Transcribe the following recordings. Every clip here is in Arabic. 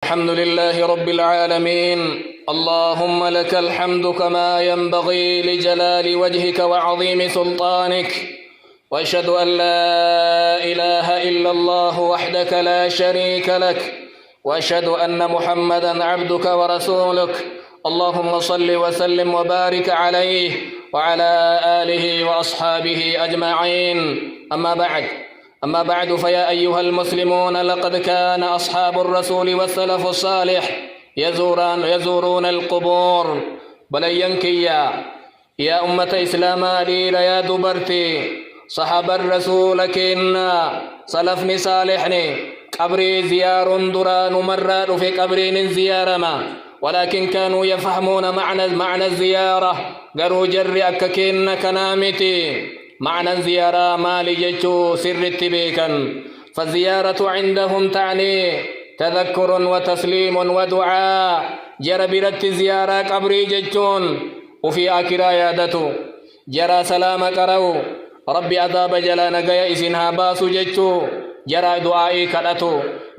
الحمد لله رب العالمين. اللهم لك الحمد كما ينبغي لجلال وجهك وعظيم سلطانك، وأشهد أن لا إله إلا الله وحدك لا شريك لك، وأشهد أن محمدا عبدك ورسولك. اللهم صل وسلم وبارك عليه وعلى آله وأصحابه أجمعين. أما بعد فيا أيها المسلمون، لقد كان أصحاب الرسول والسلف الصالح يزورون القبور. بلينكيا يا أمة إسلاما ليل يا دبرتي صحاب الرسول كنا سلفني صالحني قبري زيار دران مراد في قبرين زيارة ما، ولكن كانوا يفهمون معنى الزيارة. قالوا جري أككين كنامتي معنى زيارة مالي جيشو سر التبيكا. فالزيارة عندهم تعني تذكر وتسليم ودعاء. جرى برت زيارة قبري جيشون وفي آكرا يادتو جرى سلام قرأو ربي أذاب جلا نقيا إسنها باسو جيشو جرى دعائي كأتو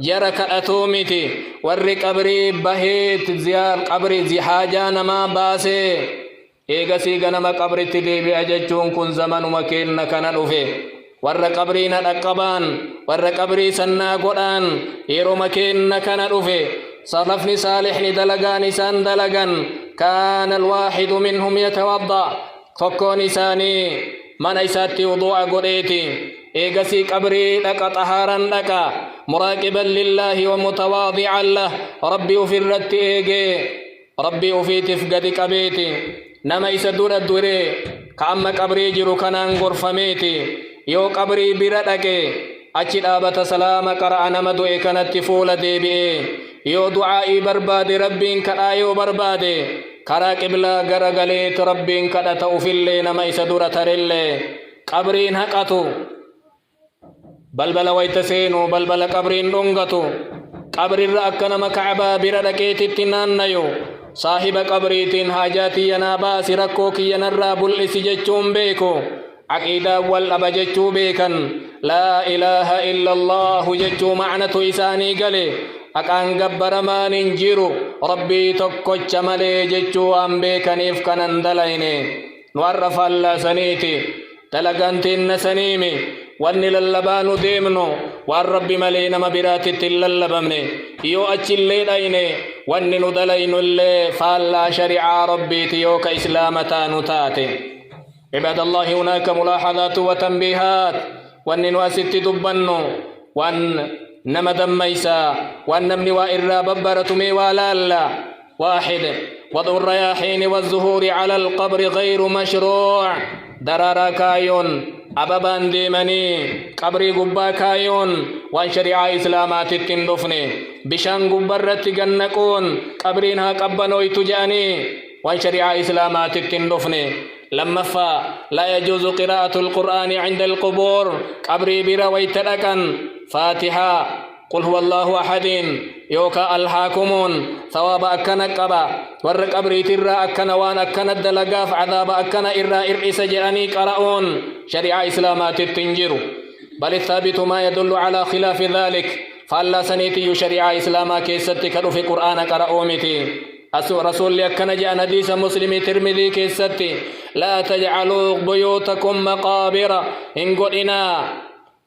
جرى كأتو ميتي ور قبري بهيت زيار قبري زحاجا نما باسي eegasii ganama qabritti deebi'a jechuun kun zamanuma keenna kana dhufe. Warra qabriina dhaqqabaan warra qabrii sannaa godhaan yeroma keenna kana dhufe. salafni saalihni dalagaan isaan dalagan kaana alwaaxidu minhum yatawadda. tokkoon isaanii mana isaatti wudu'a godheeti eegasii qabrii dhaqa xahaaran dhaqa muraaqiban lillaahi wa mutawaadi'an lah. rabbi ufirratti eegee rabbi ufiitiif gadi qabeeti. nama isa dura duree ka amma qabrii jiru kanaan gorfameeti yoo qabrii bira dhaqe achi dhaabata salaama qara'a nama du'e kanatti fuula deebi'ee yoo du'aa'ii barbaade rabbiin kadhaa yoo barbaade karaa qiblaa garagaleeti rabbiin kadhata ufillee nama isa dura tarellee qabriin haqatu balbala wayta seenu balbala qabriin dhungatu qabrirra akka nama ka'abaa bira dhaqeetitti naannayu saahiba qabriitiin haajaati yanaa baasi rakkoo kiyyanarraa bul'isi jechuun beeku aqiidaa wal dhaba jechuu beekan laa ilaaha illa allahu jechuu macnatu isaanii gale aqaan gabbaramaan hin jiru rabbii tokkocha malee jechuu waan beekaniif kanan dalayne nu har'a fallaasaniiti dalagantiinna saniimi wanni lallabaanu deemnu waan rabbi malee nama biraatitti hin lallabamne yoo achillee dhayne wanni nu dalaynullee faallaa shari'aa rabbiiti yoo ka islaama taanu taate. cibaadallahi hunaaka mulaaxadaatu wa tanbiihaat. wanni nu asitti dubbannu waan nama dammaysaa waan namni waa irraa babbaratumee waa laalla. واحد وضع الرياحين والزهور على القبر غير مشروع. درارا كايون أبابان ديماني قبري قبا كايون وان شريعة إسلامات التندفني بشان قبرت جنكون قبرينها قبنوي تجاني وان شريعة إسلامات التندفني. لما لا يجوز قراءة القرآن عند القبور قبري برويتلكا فاتحة قل هو الله أحد يوكا الحاكمون ثواب أكنا قبا ور قبري ترى أكنا وان أكنا الدلقاف عذاب أكنا إرى إرئيس جراني قرؤون شريعة إسلامات التنجر. بل الثابت ما يدل على خلاف ذلك. فالله سنيتي شريعة إسلاما كيستك في قرآن قرؤومتي رسول أكنا جاء حديث مسلم ترمذي كيستي لا تجعلوا بيوتكم مقابر إن قلنا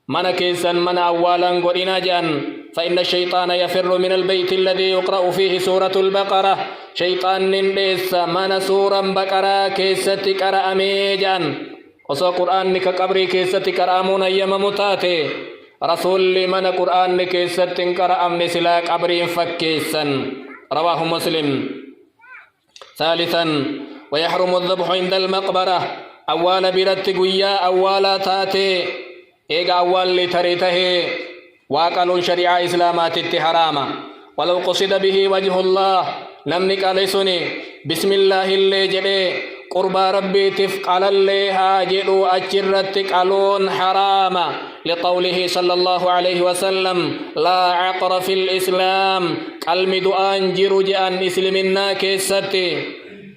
من كيسا من أولا قلنا جان فإن الشيطان يفر من البيت الذي يقرأ فيه سورة البقرة. شيطان نندس من سورة بقرة كيسة قرأ ميجان وصو قرآن نك قبري كيسة قرأمون أيام متاتي رسول من قرآن كيسة قرأ من سلاك قبري فكيسا. رواه مسلم. ثالثا ويحرم الذبح عند المقبرة. أول برتقويا أول تاتي إيقا أول لتريته واقل شريعة إسلامات التحرامة ولو قصد به وجه الله نمنك أليسني بسم الله اللي جلي قربى ربي تفقل اللي هاجلوا أجرتك ألون حراما لقوله صلى الله عليه وسلم لا عقر في الإسلام قلم دعان جرجان إسلمنا كيستي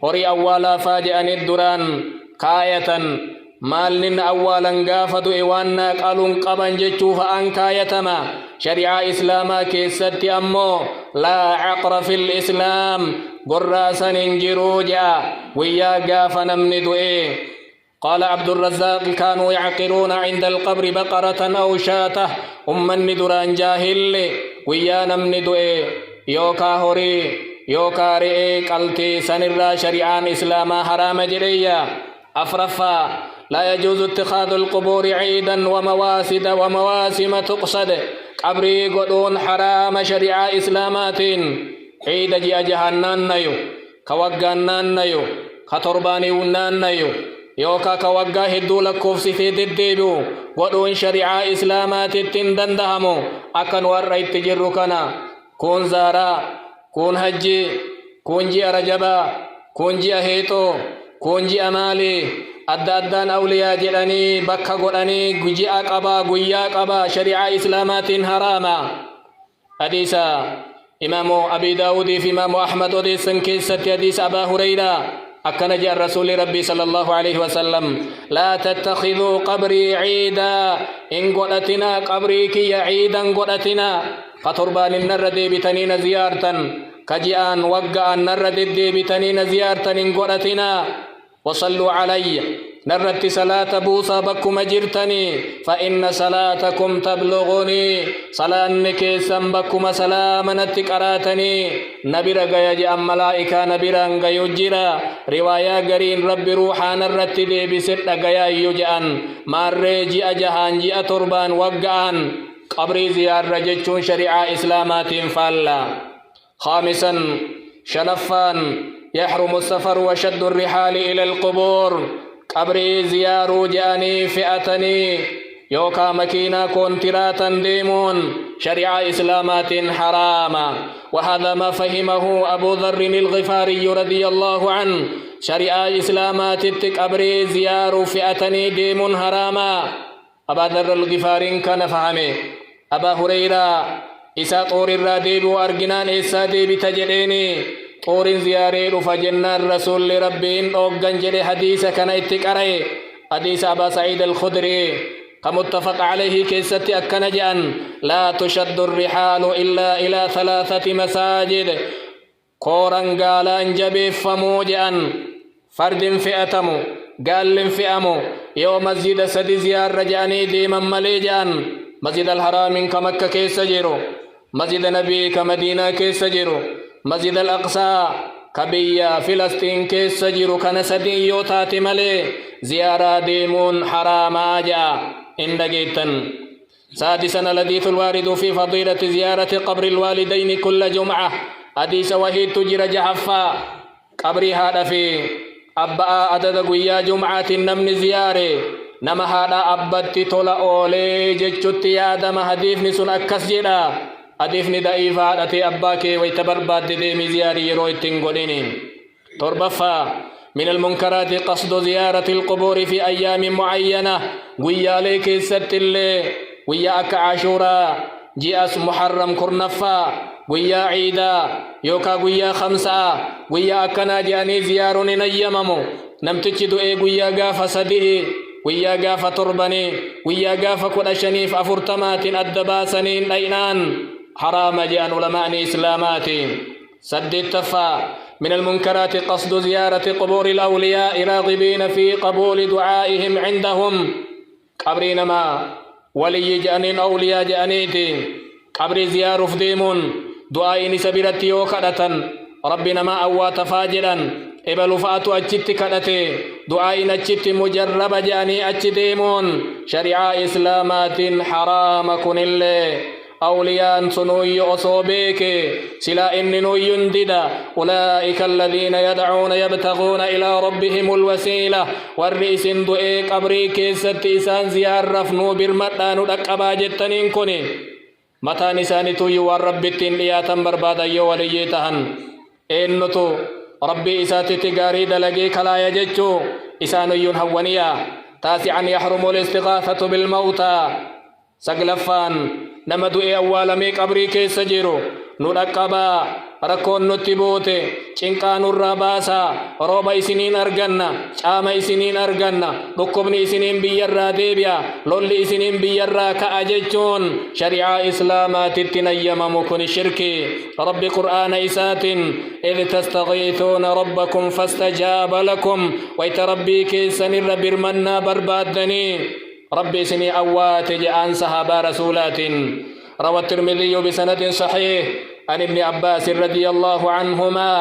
هري أولا فاجأني الدران كاية مالن أولا قافدوا إيوانا قالوا قبن جتشوف أنكايتما شريعة إسلاما كيست أمو لا عقر في الإسلام قراسا انجروجا ويا قافنا من دوئي. قال عبد الرزاق كانوا يعقرون عند القبر بقرة أو شاته أمن دران جاهل ويا من دوئي يوكا هوري يوكا رئي قلتي سنرى شريعان إسلاما حرام جريا. أفرفا لا يجوز اتخاذ القبور عيدا ومواسد ومواسم تقصد قبري قدون حرام شريعة إسلامات عيد جي أجهنان نيو كوغانان نيو خطرباني ونان نيو يوكا كوغا هدو لكوف سفيد الديبو قدون شريعة إسلامات تندندهمو أكن ورأيت تجركنا كون زارا كون هجي كون جي رجبا كون جي أهيتو كون جي أمالي أدى أدان أولياء جلاني بكا قراني جي أقبا قويا قبا شريعة إسلامات حراما. حديثا إمام أبي داود في إمام أحمد وديسن كيسة حديث أبا هريرة أكن جاء الرسول ربي صلى الله عليه وسلم لا تتخذوا قبري عيدا إن قدتنا قبري كي عيدا قدتنا فتربان النرد بتنين زيارة كجيان وقعان نرد بتنين زيارة إن قدتنا وصلوا علي نرت صلاة بوصا بكم جرتني فإن صلاتكم تبلغني صلاة نكيسا بكم سلاما تكراتني نبرا غيج أم ملائكة نبرا غيجرا رواية غرين رب روحا نرت دي بسر غيا يجأن مار جي أجهان جي أتربان وقعان قبري زيار رججون شريعة إسلامات فالا. خامسا شنفان يحرم السفر وشد الرحال إلى القبور قبري زيارو جاني فئتني يوكا مكينا كونتراتا ديمون شريعة إسلامات حراما. وهذا ما فهمه أبو ذر الغفاري رضي الله عنه شريعة إسلامات قبري زيارو فئتني ديمون حراما. أبا ذر الغفاري كان فهمه أبا هريرة إسا طور الراديب وأرجنان إسا ديب تجديني طور زياري رفجنا الرسول ربين أوغن جري حديث كان اتقرأي حديث أبا سعيد الخدري كمتفق عليه كيستي أكن جأن لا تشد الرحال إلا إلى 3 مساجد قورن قال انجبي فمو جأن فرد فئتمو قال فئمو يوم مسجد سدي زيار رجاني ديما ملي جأن مسجد الحرام كمكة كيس جيرو مسجد نبي كمدينة كيس جيرو مسجد الأقصى كبيا فلسطين كيس جيرو كنسدي يوتات ملي زيارة ديمون حرام آجا إندقيتن. سادسا الحديث الوارد في فضيلة زيارة قبر الوالدين كل جمعة حديث وحيد تجر جحفا قبري هذا في أبا عدد قويا جمعة نمن زيارة نما هذا أبت تولا أولي جتشت يادم حديث نسون أكس جدا حديث ندائف هذا أباك ويتبرباد ديمي زياري رويتين قدينين. تربفا من المنكرات قصد زيارة القبور في أيام معينة قويا ليك ست اللي قويا أك عاشورا جيأس محرم كرنفا قويا عيدا يوكا قويا 5 قويا أكنا جاني زيارون نيممو نمتجدو إيه قويا قاف سديه قويا قاف تربني قويا قاف كل شنيف أفرتمات الدباسنين لينان حرام جان علماء إسلامات. سد التفا من المنكرات قصد زيارة قبور الأولياء راغبين في قبول دعائهم عندهم قبرين ما ولي جانين أولياء جانيتي قبر زيار فديمون دعاء نسبرت يوكدة ربنا ما أوى تفاجلا إبل فاتو أجت كدتي دعاء نجت مجرب جاني أجديمون شريعة إسلامات حرام كن الله أولياء سنوي أصوبيك سلا إن نوي ددا أولئك الذين يدعون يبتغون إلى ربهم الوسيلة والرئيس دعي قبريك ستيسان زيار رفنو برمتان لقبا جتنين كني متى نساني توي والرب التنلياتا بربادا يوليتهن إنتو ربي إساتي تقاري دلقي كلا يججو إسانيون هونيا. تاسعا يحرم الاستغاثة بالموتى سقلفان نما دعي أولا ميك قبري كيس جيرو نرقبا rakkoon nutti buute cinqaa nurraa baasaa rooba isiniin arganna caama isiniin arganna dhukkubni isiniin biyyarraa deebi'a lolli isiniin biyyarraa ka'a jechuun shari'aa islaamaatitti nayyamamu kun shirkii rabbi qur'aana isaatiin idh tastagiithuuna rabbakum fastajaaba lakum wayta rabbii keessanirra birmannaa barbaaddanii rabbi isinii awwaate je'aan sahaabaa rasuulaatiin روى الترمذي بسند صحيح عن ابن عباس رضي الله عنهما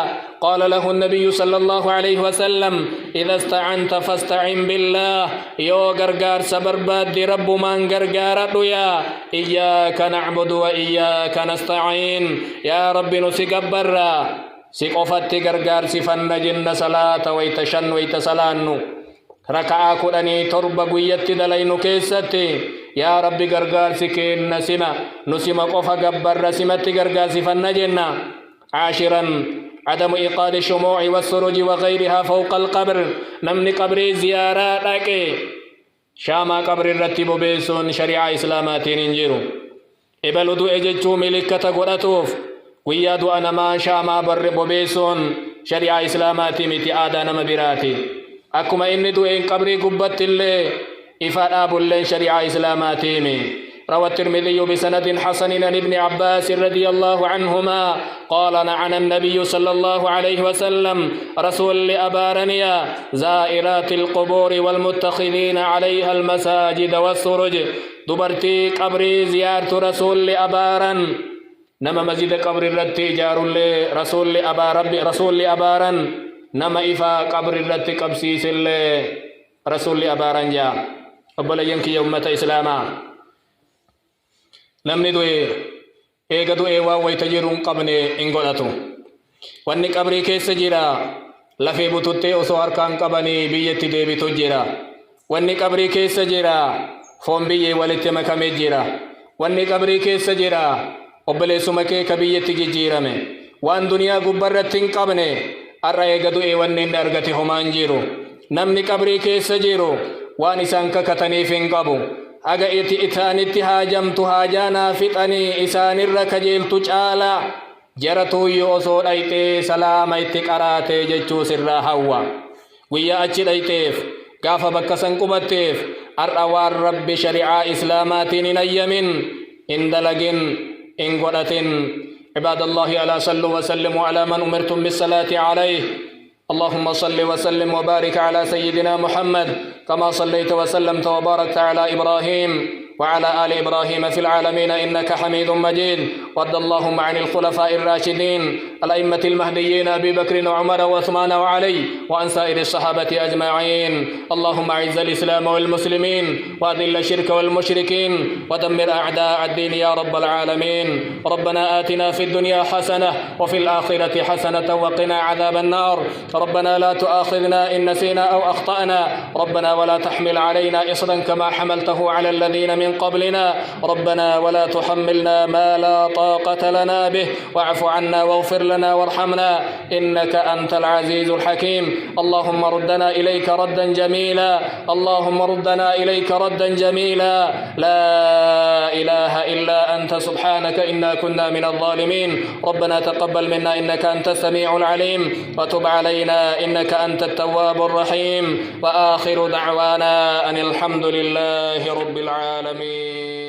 قال له النبي صلى الله عليه وسلم إذا استعنت فاستعن بالله يو غرغار سبرباد رب من غرغار يا إياك نعبد وإياك نستعين يا رب نسيقبر سيقفت غرغار سفن جن صلاة ويتشن ويتسلانو ركعا كدني تربة قويت دلين كيستي يا ربي غرغار سكين نسمة قفا قبر رسمت غرغار سفن جنة عاشرا عدم إيقاد الشموع والسروج وغيرها فوق القبر نمني قبر زياراتك شاما قبر الرتب بيسون شريعة إسلاماتين انجرو إبلو دو إججو ملكة قرأتوف ويادو أنا ما شاما بر بيسون شريعة إسلاماتي متي آدانا مبراتي أكما إني دو إن قبري قبت اللي إفاد أبو اللي شريعة إسلاماتي روى الترمذي بسند حسن عن ابن عباس رضي الله عنهما قال نعن النبي صلى الله عليه وسلم رسول لأبارنيا زائرات القبور والمتخذين عليها المساجد والسرج دبرتي قبري زيارة رسول لأبارن نما مسجد قبر الرتي جار رسول لأبارن نما إفا قبر الرتي قبسيس رسول لأبارن جا أبلا ينكي يومة إسلاما namni du'e eega du'e waan wayta jiruun qabne hin godhatu wanni qabrii keessa jira lafee bututtee osoo harkaan qabanii biyyatti deebitu jira wanni qabrii keessa jira foon biyyee walitti makamee jira wanni qabrii keessa jira obboleessuma kee ka biyyatti jijjiirame waan duniyaa gubbarratti hin qabne har'a eega du'e wanni inni argate homaan jiru namni qabrii keessa jiru waan isaan kakataniif hin qabu aga itaanitti haajamtu haajaanaa fixanii isaanirra kajeeltu caala jaratuuyyo osoo dhayxee salaama itti qaraatee jechuu sirraa hawwa guyyaa achi dhayxeef gaafa bakka san qubatteef har'a waan rabbi shari'aa islaamaatiin hin ayyamin hin dalagin hin godhatin عباد الله ألا صلوا وسلموا على من أمرتم بالصلاة عليه اللهم صل وسلم وبارك على سيدنا محمد كما صليت وسلمت وباركت على إبراهيم وعلى آل إبراهيم في العالمين إنك حميد مجيد وارض اللهم عن الخلفاء الراشدين الأئمة المهديين أبي بكر وعمر وعثمان وعلي وعن سائر الصحابة أجمعين اللهم أعز الإسلام والمسلمين وأذل الشرك والمشركين ودمر أعداء الدين يا رب العالمين ربنا آتنا في الدنيا حسنة وفي الآخرة حسنة وقنا عذاب النار ربنا لا تؤاخذنا إن نسينا أو أخطأنا ربنا ولا تحمل علينا إصرا كما حملته على الذين من قبلنا ربنا ولا تحملنا ما لا طاقة لنا به واعف عنا واغفر لنا وارحمنا إنك أنت العزيز الحكيم اللهم ردنا إليك ردا جميلا اللهم ردنا إليك ردا جميلا لا إله إلا أنت سبحانك إنا كنا من الظالمين ربنا تقبل منا إنك أنت السميع العليم وتب علينا إنك أنت التواب الرحيم وآخر دعوانا أن الحمد لله رب العالمين